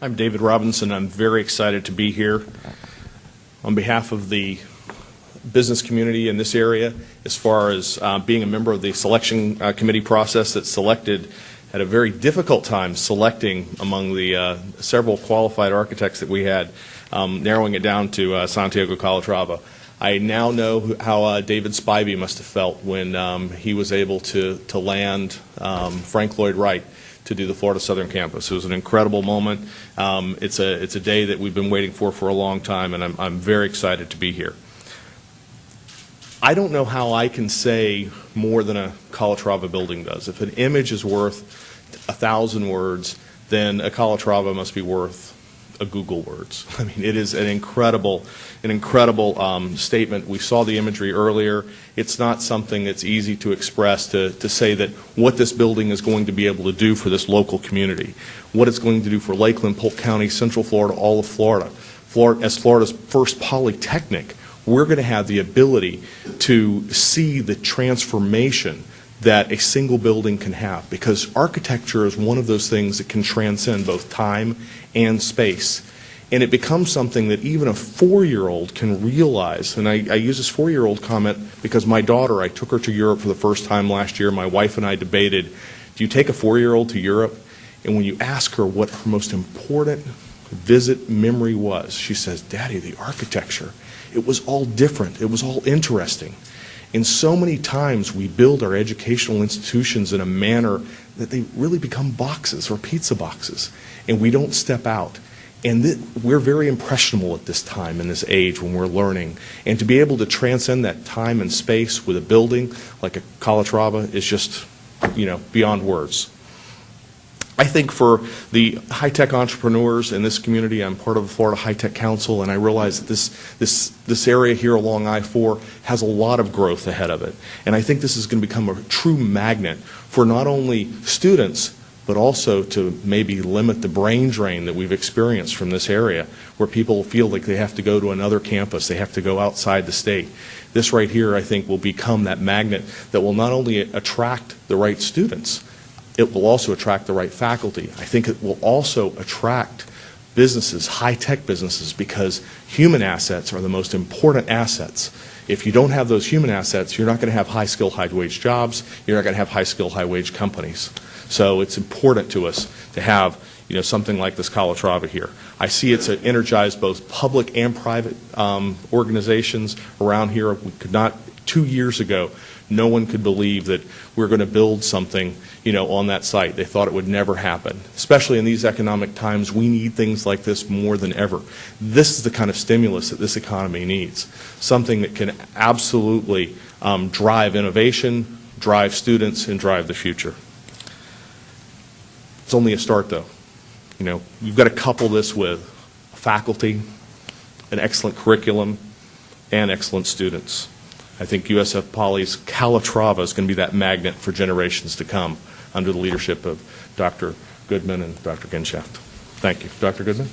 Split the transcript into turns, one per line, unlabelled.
I'm David Robinson. I'm very excited to be here on behalf of the business community in this area as far as being a member of the selection committee process that selected at a very difficult time selecting among the several qualified architects that we had, narrowing it down to Santiago Calatrava. I now know how David Spivey must have felt when he was able to land Frank Lloyd Wright to do the Florida Southern Campus. It was an incredible moment. It's a day that we've been waiting for a long time, and I'm very excited to be here. I don't know how I can say more than a Calatrava building does. If an image is worth 1,000 words, then a Calatrava must be worth a Google words. I mean, it is an incredible statement. We saw the imagery earlier. It's not something that's easy to express, to say that what this building is going to be able to do for this local community, what it's going to do for Lakeland, Polk County, Central Florida, all of Florida. As Florida's first polytechnic, we're going to have the ability to see the transformation that a single building can have, because architecture is one of those things that can transcend both time and space. And it becomes something that even a 4-year-old can realize. And I use this 4-year-old comment because my daughter, I took her to Europe for the first time last year. My wife and I debated, do you take a 4-year-old to Europe? And when you ask her what her most important visit memory was, she says, Daddy, the architecture. It was all different. It was all interesting. And so many times we build our educational institutions in a manner that they really become boxes or pizza boxes, and we don't step out. And we're very impressionable at this time in this age when we're learning. And to be able to transcend that time and space with a building like a Calatrava is just, beyond words. I think for the high-tech entrepreneurs in this community, I'm part of the Florida High-Tech Council, and I realize that this area here along I-4 has a lot of growth ahead of it. And I think this is going to become a true magnet for not only students, but also to maybe limit the brain drain that we've experienced from this area, where people feel like they have to go to another campus, they have to go outside the state. This right here, I think, will become that magnet that will not only attract the right students, it will also attract the right faculty. I think it will also attract businesses, high-tech businesses, because human assets are the most important assets. If you don't have those human assets, you're not going to have high-skill, high-wage jobs. You're not going to have high-skill, high-wage companies. So it's important to us to have something like this Calatrava here. I see it's energized both public and private organizations around here. We could not, 2 years ago, no one could believe that we're going to build something, on that site. They thought it would never happen. Especially in these economic times, we need things like this more than ever. This is the kind of stimulus that this economy needs. Something that can absolutely drive innovation, drive students, and drive the future. It's only a start, though. You've got to couple this with faculty, an excellent curriculum, and excellent students. I think USF Poly's Calatrava is going to be that magnet for generations to come under the leadership of Dr. Goodman and Dr. Genshaft. Thank you. Dr. Goodman?